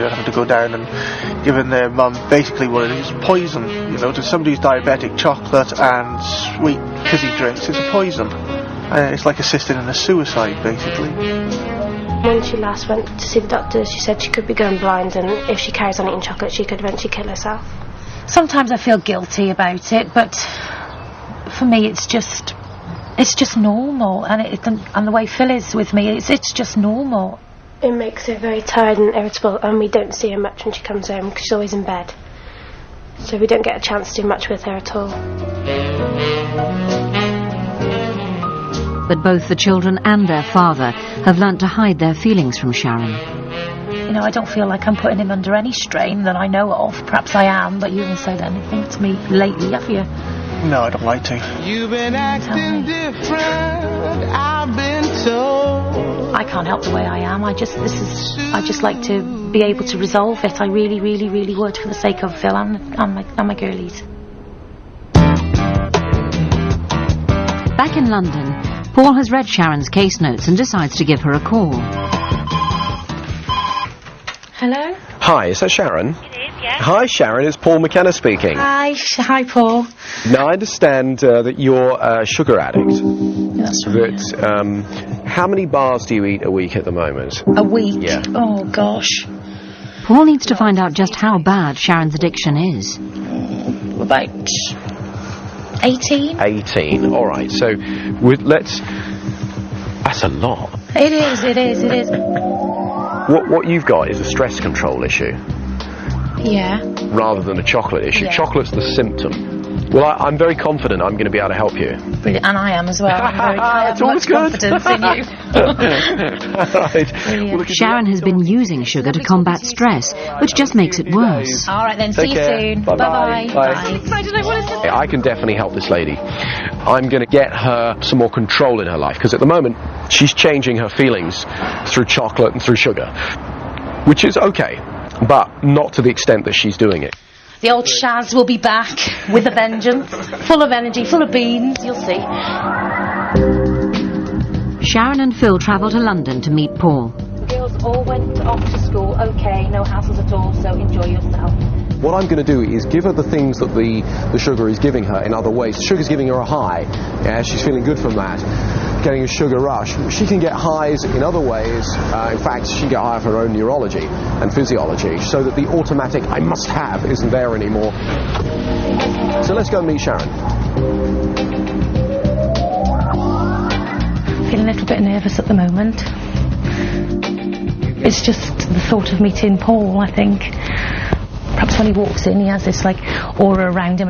idea of having to go down and giving their mum basically what it is, poison. You know, to somebody who's diabetic, chocolate and sweet fizzy drinks is a poison. It's like assisting in a suicide, basically. When she last went to see the doctor, she said she could be going blind, and if she carries on eating chocolate, she could eventually kill herself. Sometimes I feel guilty about it, but for me it's just normal, and the way Phil is with me, it's just normal. It makes her very tired and irritable, and we don't see her much when she comes home because she's always in bed. So we don't get a chance to do much with her at all. But both the children and their father have learnt to hide their feelings from Sharon. You know, I don't feel like I'm putting him under any strain that I know of. Perhaps I am, but you haven't said anything to me lately, have you? No, I don't like to. You've been acting different, I've been told. I can't help the way I am. I just like to be able to resolve it. I really, really, really would, for the sake of Phil and my girlies. Back in London, Paul has read Sharon's case notes and decides to give her a call. Hello? Hi, is that Sharon? It is, yeah. Hi, Sharon, it's Paul Mckenna speaking. Hi, Paul. Now, I understand that you're a sugar addict. That's right. How many bars do you eat a week at the moment? A week? Yeah. Oh, gosh. Paul needs to find out just how bad Sharon's addiction is. About 18? 18, all right. So, that's a lot. It is. What you've got is a stress control issue. Yeah. Rather than a chocolate issue. Yeah. Chocolate's the symptom. Well, I'm very confident I'm going to be able to help you. Brilliant. And I am as well. I have much confidence in you. Right. Well, Sharon has been using sugar to combat stress, which just makes it worse. All right, then. Take See you care. soon. Bye-bye. Bye-bye. Bye. I can definitely help this lady. I'm going to get her some more control in her life, because at the moment she's changing her feelings through chocolate and through sugar, which is okay, but not to the extent that she's doing it. The old Shaz will be back with a vengeance, full of energy, full of beans, you'll see. Sharon and Phil travel to London to meet Paul. The girls all went off to school, okay, no hassles at all, so enjoy yourself. What I'm going to do is give her the things that the sugar is giving her in other ways. The sugar's giving her a high. Yeah, she's feeling good from that. Getting a sugar rush. She can get highs in other ways. In fact, she can get high of her own neurology and physiology, so that the automatic I must have isn't there anymore. So let's go and meet Sharon. Feeling a little bit nervous at the moment. It's just the thought of meeting Paul, I think. Perhaps when he walks in, he has this, like, aura around him.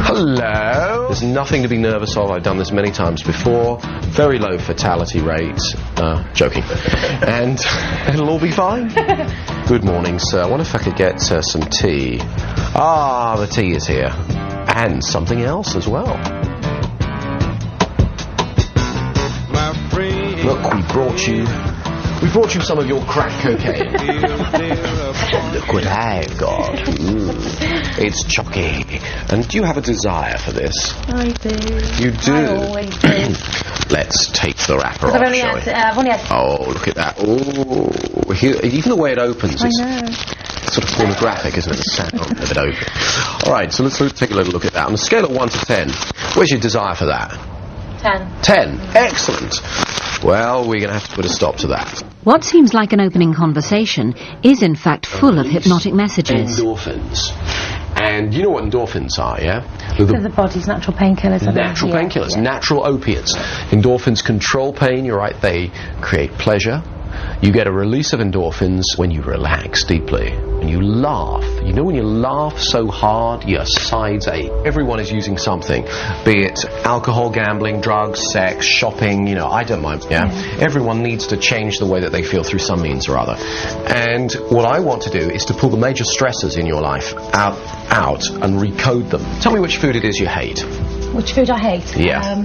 Hello. There's nothing to be nervous of. I've done this many times before. Very low fatality rates. Joking. And it'll all be fine. Good morning, sir. I wonder if I could get some tea. Ah, the tea is here. And something else as well. Look, we brought you some of your crack cocaine. Look what I've got. It's chocky. And do you have a desire for this? I do. You do? I always do. Let's take the wrapper off, I've only shall we? had... Oh, look at that. Oh, even the way it opens, I it's know. sort of pornographic, isn't it? The sound of it open. All right, so let's take a little look at that. On a scale of 1 to 10, where's your desire for that? 10. 10. Excellent. Well, we're going to have to put a stop to that. What seems like an opening conversation is in fact full of hypnotic messages. Endorphins. And you know what endorphins are, yeah? They're the body's natural painkillers. Natural painkillers, natural opiates. Endorphins control pain, you're right, they create pleasure. You get a release of endorphins when you relax deeply. When you laugh. You know when you laugh so hard, your sides ache. Everyone is using something. Be it alcohol, gambling, drugs, sex, shopping, you know, I don't mind, yeah? Everyone needs to change the way that they feel through some means or other. And what I want to do is to pull the major stressors in your life out and recode them. Tell me which food it is you hate. Which food I hate? Yeah.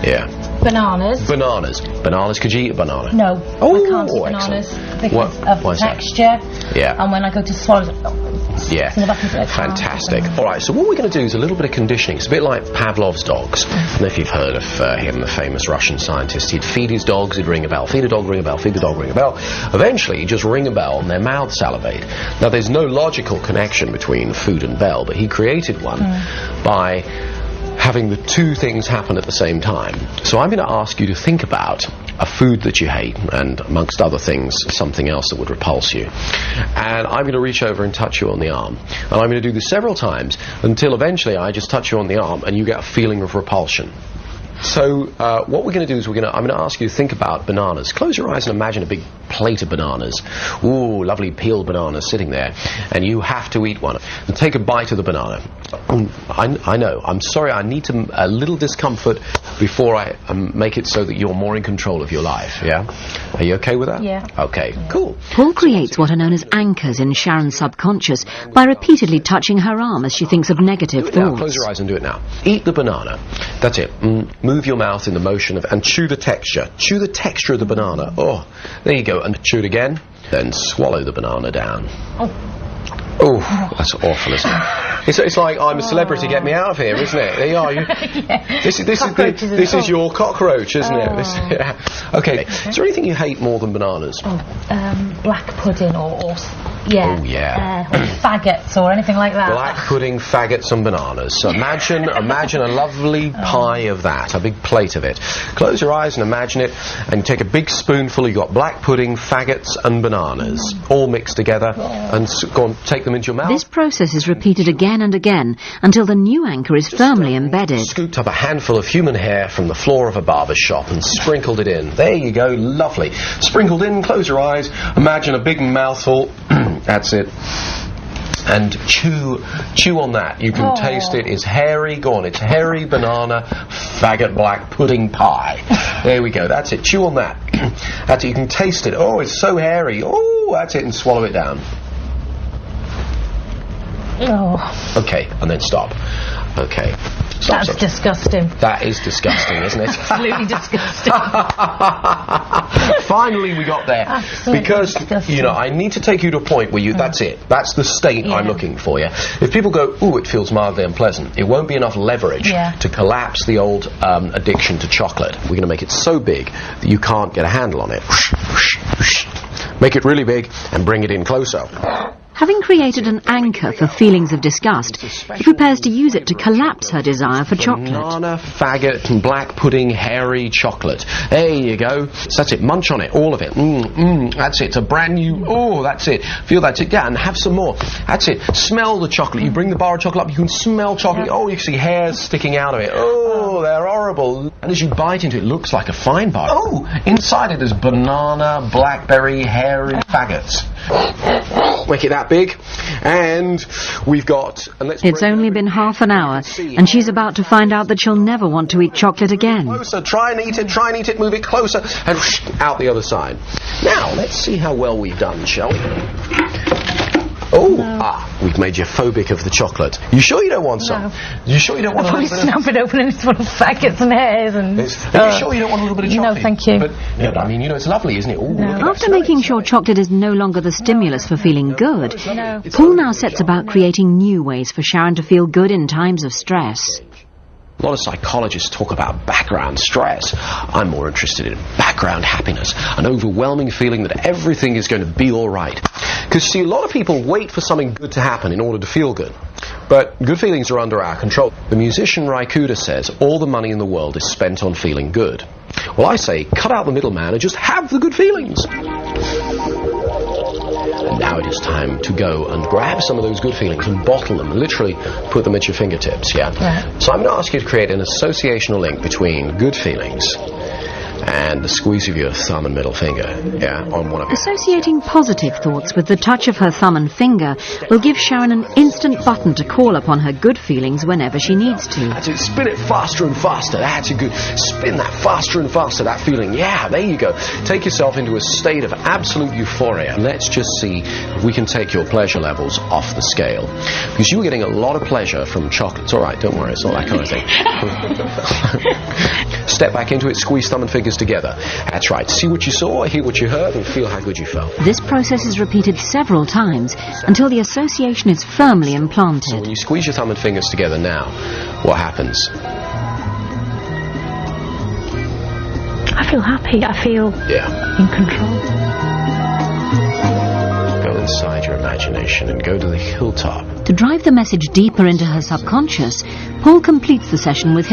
Yeah. Bananas. Bananas. Could you eat a banana? No, Oh, I can't eat bananas because of why is that? texture. Yeah. And when I go to swallow it, Yeah, it's in the back of the throat. fantastic. All right, so what we're going to do is a little bit of conditioning. It's a bit like Pavlov's dogs. I don't know if you've heard of him, the famous Russian scientist. He'd feed his dogs, he'd ring a bell, feed a dog, ring a bell, feed the dog, ring a bell. Eventually, he'd just ring a bell and their mouths salivate. Now, there's no logical connection between food and bell, but he created one by having the two things happen at the same time. So I'm going to ask you to think about a food that you hate, and amongst other things, something else that would repulse you. And I'm going to reach over and touch you on the arm. And I'm going to do this several times until eventually I just touch you on the arm and you get a feeling of repulsion. So what we're going to do is I'm going to ask you to think about bananas. Close your eyes and imagine a big plate of bananas. Ooh, lovely peeled bananas sitting there. And you have to eat one. And take a bite of the banana. I know. I'm sorry. I need a little discomfort before I make it so that you're more in control of your life. Yeah? Are you okay with that? Yeah. Okay, cool. Paul creates what are known as anchors in Sharon's subconscious by repeatedly touching her arm as she thinks of negative Do it now. thoughts. Close your eyes and do it now. Eat the banana. That's it. Move your mouth in the motion of, and chew the texture. Chew the texture of the banana. Oh, there you go. And chew it again. Then swallow the banana down. Oh, that's awful, isn't it? It's like I'm a celebrity, get me out of here, isn't it? There you are. This is your cockroach, isn't it? Okay. Is there anything you hate more than bananas? Black pudding or Oh, yeah. or faggots or anything like that. Black pudding, faggots and bananas. So imagine a lovely pie of that, a big plate of it. Close your eyes and imagine it, and you take a big spoonful, you've got black pudding, faggots and bananas, all mixed together, and go and take them into your mouth. This process is repeated again and again until the new anchor is firmly embedded. Scooped up a handful of human hair from the floor of a barber's shop and sprinkled it in. There you go, lovely. Sprinkled in, close your eyes, imagine a big mouthful. That's it. And chew on that. You can taste it. It's hairy. Go on. It's hairy banana faggot black pudding pie. There we go. That's it. Chew on that. That's it. You can taste it. Oh, it's so hairy. Oh, that's it. And swallow it down. Okay, and then stop. Okay. That's disgusting. That is disgusting, isn't it? Absolutely disgusting. Finally, we got there. Absolutely because, disgusting. I need to take you to a point where that's it. That's the state I'm looking for, If people go, ooh, it feels mildly unpleasant, it won't be enough leverage to collapse the old addiction to chocolate. We're going to make it so big that you can't get a handle on it. Make it really big and bring it in closer. Having created an anchor for feelings of disgust, he prepares to use it to collapse her desire for chocolate. Banana, faggot, and black pudding, hairy chocolate. There you go. So that's it. Munch on it, all of it. That's it. It's a brand new. Oh, that's it. Feel that's it. Yeah, and have some more. That's it. Smell the chocolate. You bring the bar of chocolate up, you can smell chocolate. Oh, you can see hairs sticking out of it. Oh, they're horrible. And as you bite into it, it looks like a fine bar. Oh, inside it is banana, blackberry, hairy faggots. Make it that big, and we've got. And it's only been half an hour, and she's about to find out that she'll never want to eat chocolate again. Closer, try and eat it, move it closer, and out the other side. Now, let's see how well we've done, shall we? We've made you phobic of the chocolate. You sure you don't want some? You sure you don't want a little bit of... snap it open and it's full of faggots and hairs and... Are you sure you don't want a little bit of chocolate? No, thank you. But I mean, it's lovely, isn't it? Ooh, look at After that. making sure chocolate is no longer the stimulus for feeling good, Paul now sets about creating new ways for Sharon to feel good in times of stress. A lot of psychologists talk about background stress. I'm more interested in background happiness, an overwhelming feeling that everything is going to be all right. Because, see, a lot of people wait for something good to happen in order to feel good. But good feelings are under our control. The musician Ry Cooder says all the money in the world is spent on feeling good. Well, I say cut out the middleman and just have the good feelings. And now it is time to go and grab some of those good feelings and bottle them, literally put them at your fingertips, So I'm going to ask you to create an associational link between good feelings and the squeeze of your thumb and middle finger, on one of your Associating positive thoughts with the touch of her thumb and finger will give Sharon an instant button to call upon her good feelings whenever she needs to. That's it. Spin it faster and faster. That's a good. Spin that faster and faster. That feeling. Yeah, there you go. Take yourself into a state of absolute euphoria. Let's just see if we can take your pleasure levels off the scale, because you were getting a lot of pleasure from chocolates. All right, don't worry. It's not that kind of thing. Step back into it. Squeeze thumb and fingers together. That's right. See what you saw, hear what you heard, and feel how good you felt. This process is repeated several times until the association is firmly implanted. So when you squeeze your thumb and fingers together now, what happens? I feel happy. I feel in control. Go inside your imagination and go to the hilltop. To drive the message deeper into her subconscious, Paul completes the session with